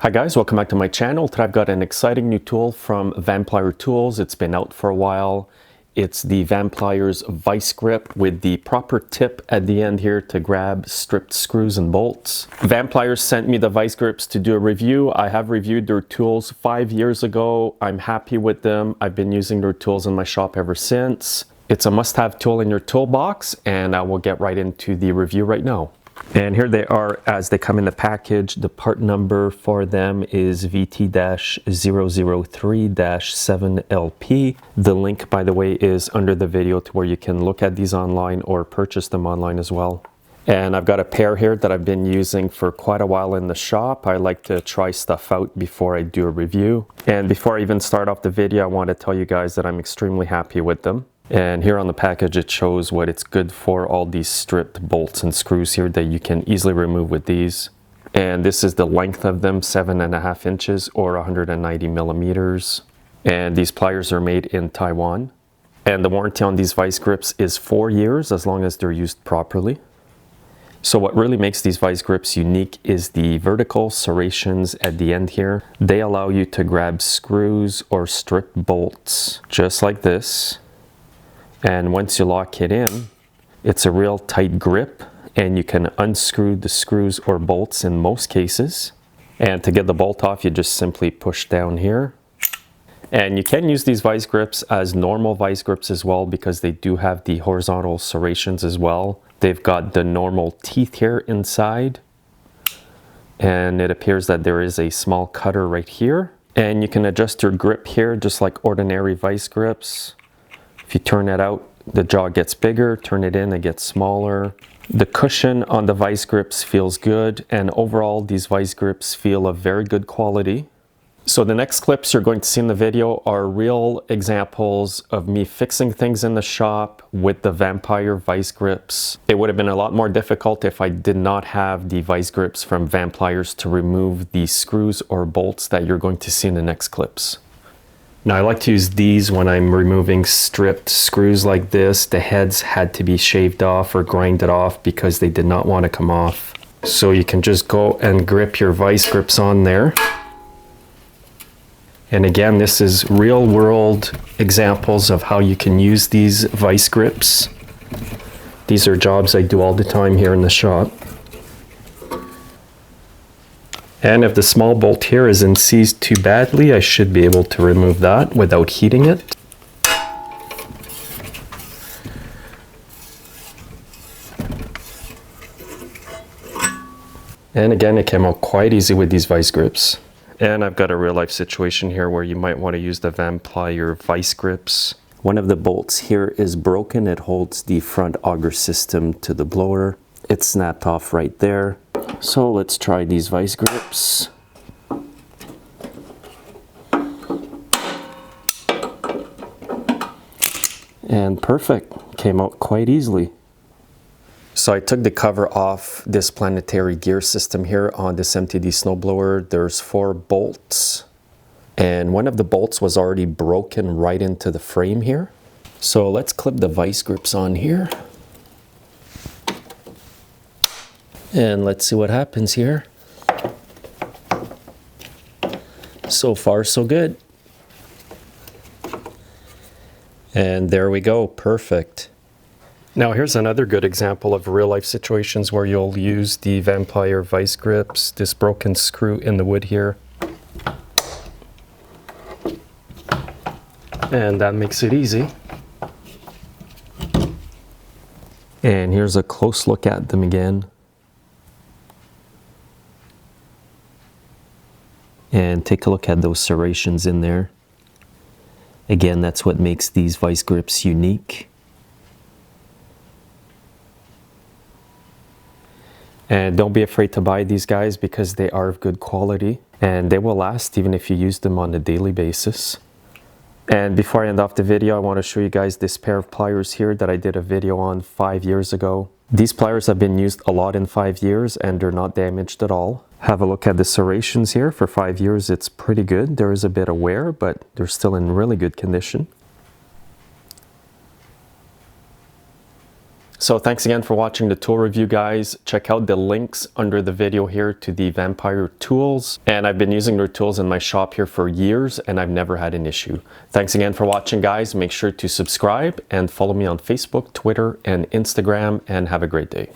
Hi guys, welcome back to my channel. Today I've got an exciting new tool from VAMPLIERS Tools. It's been out for a while. It's the VAMPLIERS Vise-Grip with the proper tip at the end here to grab stripped screws and bolts. VAMPLIERS sent me the Vise-Grips to do a review. I have reviewed their tools 5 years ago. I'm happy with them. I've been using their tools in my shop ever since. It's a must-have tool in your toolbox, and I will get right into the review right now. And here they are as they come in the package. The part number for them is VT-003-7LP. The link, by the way, is under the video to where you can look at these online or purchase them online as well. And I've got a pair here that I've been using for quite a while in the shop. I like to try stuff out before I do a review. And before I even start off the video, I want to tell you guys that I'm extremely happy with them. And here on the package it shows what it's good for, all these stripped bolts and screws here that you can easily remove with these. And this is the length of them, 7.5 inches or 190 millimeters. And these pliers are made in Taiwan. And the warranty on these Vise-Grips is 4 years as long as they're used properly. So what really makes these Vise-Grips unique is the vertical serrations at the end here. They allow you to grab screws or stripped bolts just like this. And once you lock it in, it's a real tight grip, and you can unscrew the screws or bolts in most cases. And to get the bolt off, you just simply push down here. And you can use these Vise-Grips as normal Vise-Grips as well, because they do have the horizontal serrations as well. They've got the normal teeth here inside. And it appears that there is a small cutter right here. And you can adjust your grip here just like ordinary Vise-Grips. If you turn it out, the jaw gets bigger. Turn it in, it gets smaller. The cushion on the Vise-Grips feels good, and overall these Vise-Grips feel of very good quality. So the next clips you're going to see in the video are real examples of me fixing things in the shop with the VAMPLIERS Vise-Grips. It would have been a lot more difficult if I did not have the Vise-Grips from VAMPLIERS to remove the screws or bolts that you're going to see in the next clips. Now I like to use these when I'm removing stripped screws like this. The heads had to be shaved off or grinded off because they did not want to come off. So you can just go and grip your Vise-Grips on there. And again, this is real world examples of how you can use these Vise-Grips. These are jobs I do all the time here in the shop. And if the small bolt here isn't seized too badly, I should be able to remove that without heating it. And again, it came out quite easy with these Vise-Grips. And I've got a real life situation here where you might want to use the VAMPLIERS Vise-Grips. One of the bolts here is broken. It holds the front auger system to the blower. It's snapped off right there. So let's try these Vise-Grips. And perfect, came out quite easily. So I took the cover off this planetary gear system here on this MTD snowblower. There's 4 bolts, and one of the bolts was already broken right into the frame here. So let's clip the Vise-Grips on here. And let's see what happens here. So far, so good. And there we go, perfect. Now here's another good example of real life situations where you'll use the VAMPLIERS Vise-Grips, this broken screw in the wood here. And that makes it easy. And here's a close look at them again. And take a look at those serrations in there. Again, that's what makes these Vise-Grips unique. And don't be afraid to buy these guys because they are of good quality and they will last even if you use them on a daily basis. And before I end off the video, I want to show you guys this pair of pliers here that I did a video on 5 years ago. These pliers have been used a lot in 5 years and they're not damaged at all. Have a look at the serrations here. For 5 years, it's pretty good. There is a bit of wear, but they're still in really good condition. So thanks again for watching the tool review, guys. Check out the links under the video here to the Vampire tools. And I've been using their tools in my shop here for years and I've never had an issue. Thanks again for watching, guys. Make sure to subscribe and follow me on Facebook, Twitter, and Instagram, and have a great day.